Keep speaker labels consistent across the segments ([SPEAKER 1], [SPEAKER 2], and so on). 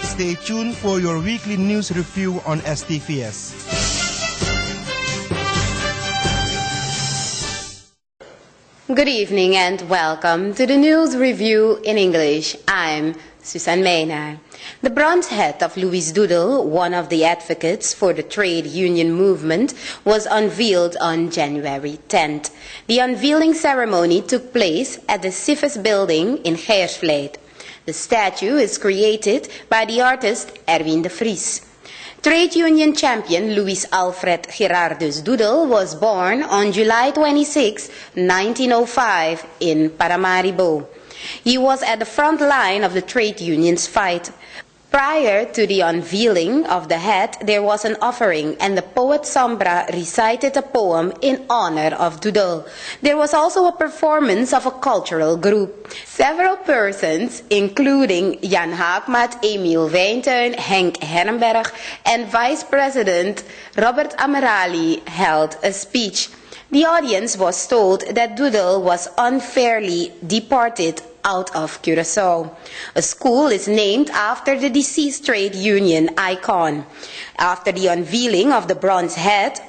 [SPEAKER 1] Stay tuned for your weekly news review on STVS.
[SPEAKER 2] Good evening and welcome to the news review in English. I'm Susan Mena. The bronze head of Louis Doodle, one of the advocates for the trade union movement, was unveiled on January 10th. The unveiling ceremony took place at the CIFES building in Geersvliet. The statue is created by the artist Erwin de Vries. Trade union champion Louis Alfred Gerardus Doodle was born on July 26, 1905 in Paramaribo. He was at the front line of the trade union's fight. Prior to the unveiling of the head, there was an offering and the poet Sombra recited a poem in honor of Doodle. There was also a performance of a cultural group. Several persons, including Jan Haakmaat, Emiel Wijntuin, Henk Herrenberg, and Vice President Robert Amerali, held a speech. The audience was told that Doodle was unfairly deported out of Curaçao. A school is named after the deceased trade union icon. After the unveiling of the bronze head,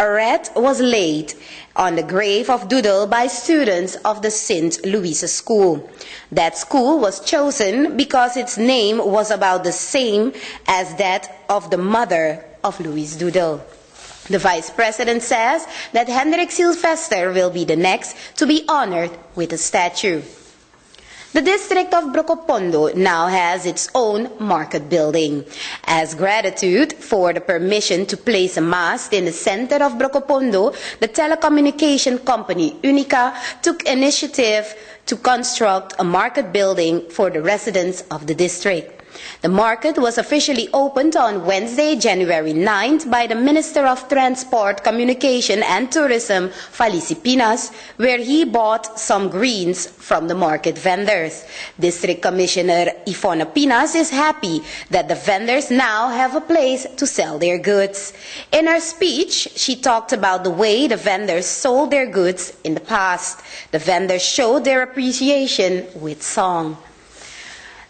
[SPEAKER 2] a wreath was laid on the grave of Doodle by students of the St. Louisa School. That school was chosen because its name was about the same as that of the mother of Louis Doodle. The Vice President says that Hendrik Sylvester will be the next to be honored with a statue. The district of Brokopondo now has its own market building. As gratitude for the permission to place a mast in the center of Brokopondo, the telecommunication company Unica took initiative to construct a market building for the residents of the district. The market was officially opened on Wednesday, January 9th by the Minister of Transport, Communication and Tourism, Felicie Pinas, where he bought some greens from the market vendors. District Commissioner Ivona Pinas is happy that the vendors now have a place to sell their goods. In her speech, she talked about the way the vendors sold their goods in the past. The vendors showed their appreciation with song.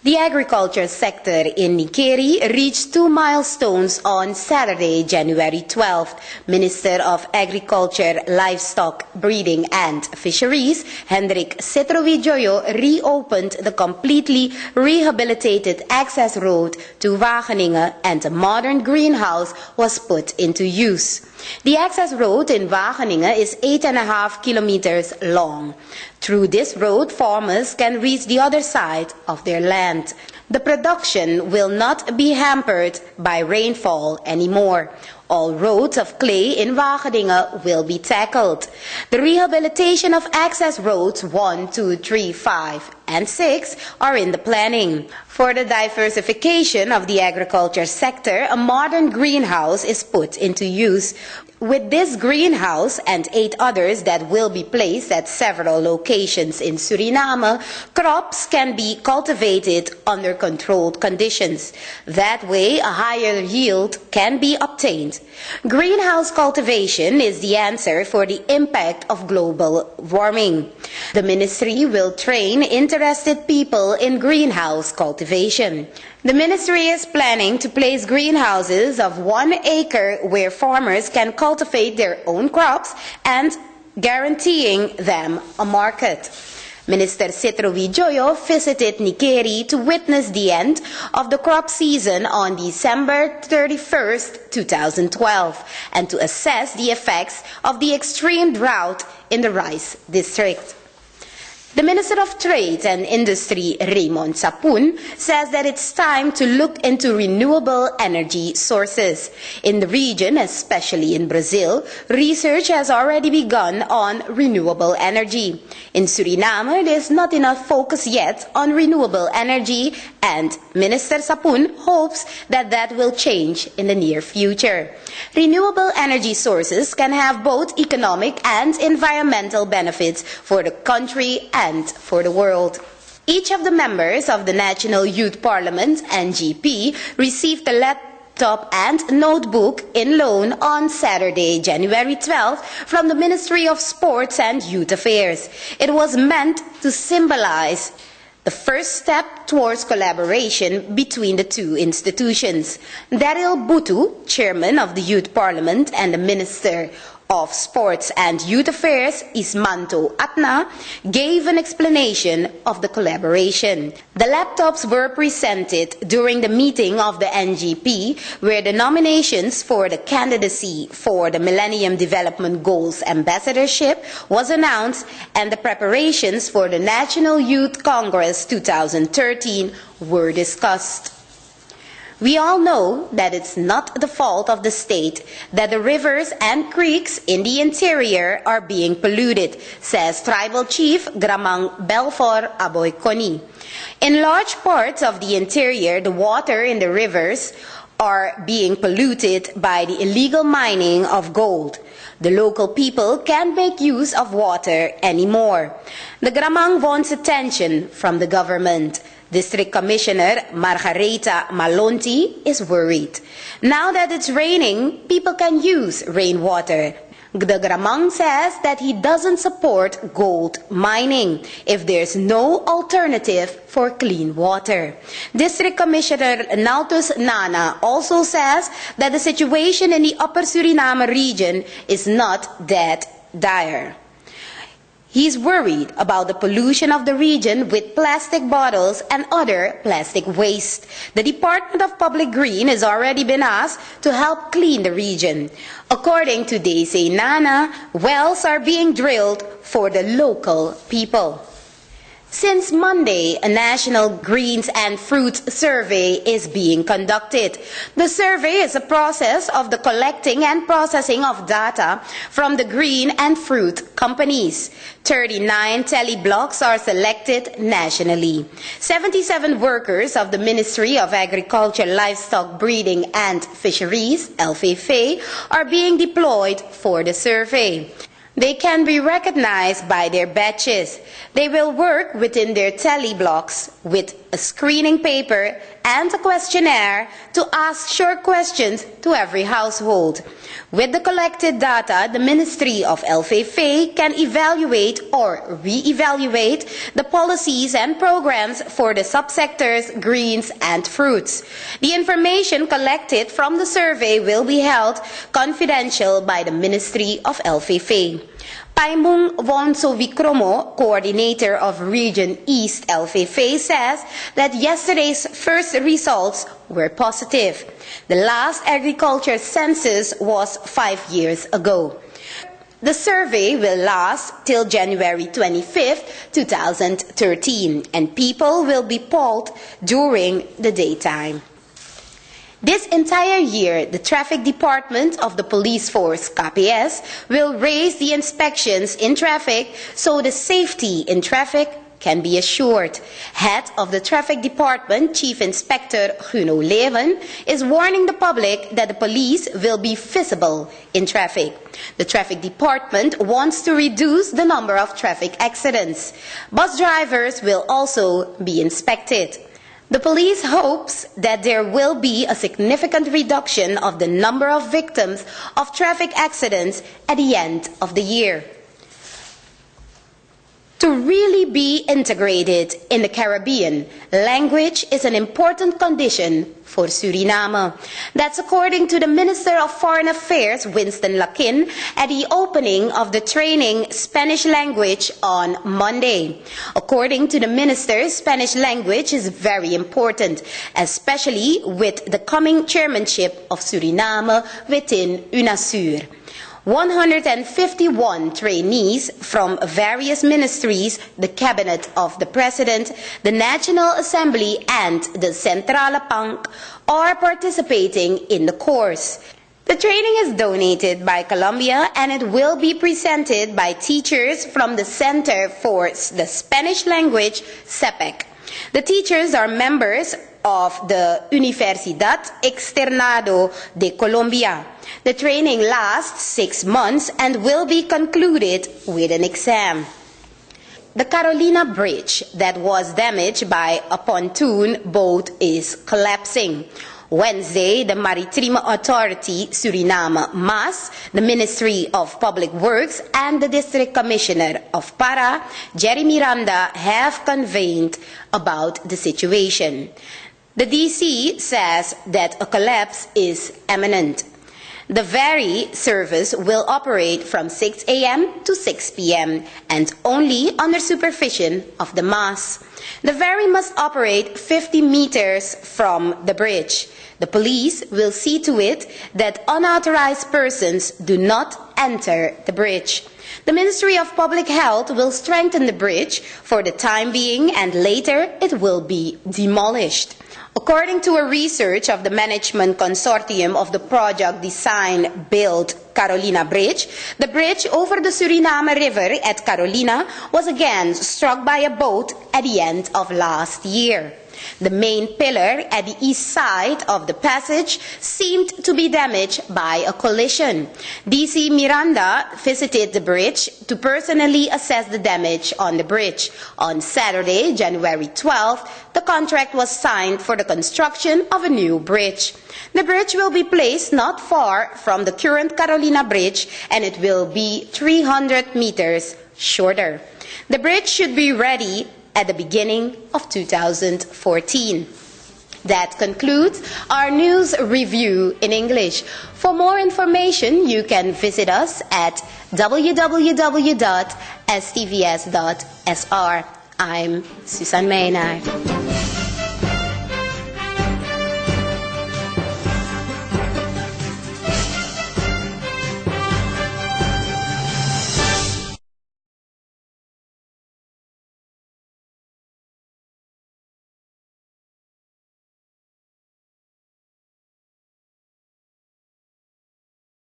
[SPEAKER 2] The agriculture sector in Nikeri reached 2 milestones on Saturday, January 12th. Minister of Agriculture, Livestock, Breeding and Fisheries, Hendrik Citrovijoyo, reopened the completely rehabilitated access road to Wageningen and a modern greenhouse was put into use. The access road in Wageningen is 8.5 kilometers long. Through this road, farmers can reach the other side of their land. The production will not be hampered by rainfall anymore. All roads of clay in Wageningen will be tackled. The rehabilitation of access roads 1, 2, 3, 5, and 6 are in the planning. For the diversification of the agriculture sector, a modern greenhouse is put into use. With this greenhouse and 8 others that will be placed at several locations in Suriname, crops can be cultivated under controlled conditions. That way, a higher yield can be obtained. Greenhouse cultivation is the answer for the impact of global warming. The ministry will train interested people in greenhouse cultivation. The ministry is planning to place greenhouses of 1 acre where farmers can cultivate their own crops and guaranteeing them a market. Minister Citrovijoyo visited Nikeri to witness the end of the crop season on December 31st, 2012, and to assess the effects of the extreme drought in the rice district. The Minister of Trade and Industry, Raymond Sapun, says that it's time to look into renewable energy sources. In the region, especially in Brazil, research has already begun on renewable energy. In Suriname, there's not enough focus yet on renewable energy, and Minister Sapun hopes that that will change in the near future. Renewable energy sources can have both economic and environmental benefits for the country and for the world. Each of the members of the National Youth Parliament, NGP, received a laptop and notebook in loan on Saturday, January 12th, from the Ministry of Sports and Youth Affairs. It was meant to symbolize the first step towards collaboration between the two institutions. Daryl Butu, chairman of the Youth Parliament, and the Minister of Sports and Youth Affairs, Ismanto Atna, gave an explanation of the collaboration. The laptops were presented during the meeting of the NGP, where the nominations for the candidacy for the Millennium Development Goals Ambassadorship was announced, and the preparations for the National Youth Congress 2013 were discussed. We all know that it's not the fault of the state that the rivers and creeks in the interior are being polluted, says Tribal Chief Gramang Belfor Aboykoni. In large parts of the interior, the water in the rivers are being polluted by the illegal mining of gold. The local people can't make use of water anymore. The Gramang wants attention from the government. District Commissioner Margareta Malonti is worried. Now that it's raining, people can use rainwater. The Gramang says that he doesn't support gold mining if there's no alternative for clean water. District Commissioner Nautus Nana also says that the situation in the Upper Suriname region is not that dire. He's worried about the pollution of the region with plastic bottles and other plastic waste. The Department of Public Green has already been asked to help clean the region. According to Daisy Nana, wells are being drilled for the local people. Since Monday, a national greens and fruits survey is being conducted. The survey is a process of the collecting and processing of data from the green and fruit companies. 39 teleblocks are selected nationally. 77 workers of the Ministry of Agriculture, Livestock Breeding and Fisheries, LFFA, are being deployed for the survey. They can be recognized by their badges. They will work within their teleblocks with a screening paper and a questionnaire to ask short questions to every household. With the collected data, the Ministry of LFFA can evaluate or re-evaluate the policies and programs for the subsectors greens and fruits. The information collected from the survey will be held confidential by the Ministry of LFFA. Paimung Wonso-Vikromo, coordinator of Region East LFFA, says that yesterday's first results were positive. The last agriculture census was 5 years ago. The survey will last till January 25th, 2013, and people will be polled during the daytime. This entire year, the Traffic Department of the Police Force, KPS, will raise the inspections in traffic so the safety in traffic can be assured. Head of the Traffic Department, Chief Inspector Guno Leven, is warning the public that the police will be visible in traffic. The Traffic Department wants to reduce the number of traffic accidents. Bus drivers will also be inspected. The police hopes that there will be a significant reduction of the number of victims of traffic accidents at the end of the year. To really be integrated in the Caribbean, language is an important condition for Suriname. That's according to the Minister of Foreign Affairs, Winston Lakin, at the opening of the training Spanish language on Monday. According to the Minister, Spanish language is very important, especially with the coming chairmanship of Suriname within UNASUR. 151 trainees from various ministries, the Cabinet of the President, the National Assembly and the Centrale Bank are participating in the course. The training is donated by Colombia and it will be presented by teachers from the Center for the Spanish Language, CEPEC. The teachers are members of the Universidad Externado de Colombia. The training lasts 6 months and will be concluded with an exam. The Carolina Bridge that was damaged by a pontoon boat is collapsing. Wednesday, the Maritime Authority Suriname, MAS, the Ministry of Public Works, and the District Commissioner of Para, Jerry Miranda, have convened about the situation. The DC says that a collapse is imminent. The ferry service will operate from 6 a.m. to 6 p.m. and only under supervision of the MAS. The ferry must operate 50 meters from the bridge. The police will see to it that unauthorized persons do not enter the bridge. The Ministry of Public Health will strengthen the bridge for the time being, and later it will be demolished. According to a research of the Management Consortium of the project Design Build Carolina Bridge, the bridge over the Suriname River at Carolina was again struck by a boat at the end of last year. The main pillar at the east side of the passage seemed to be damaged by a collision. DC Miranda visited the bridge to personally assess the damage on the bridge. On Saturday, January 12th, the contract was signed for the construction of a new bridge. The bridge will be placed not far from the current Carolina Bridge, and it will be 300 meters shorter. The bridge should be ready at the beginning of 2014. That concludes our news review in English. For more information, you can visit us at www.stvs.sr. I'm Susan Maynard.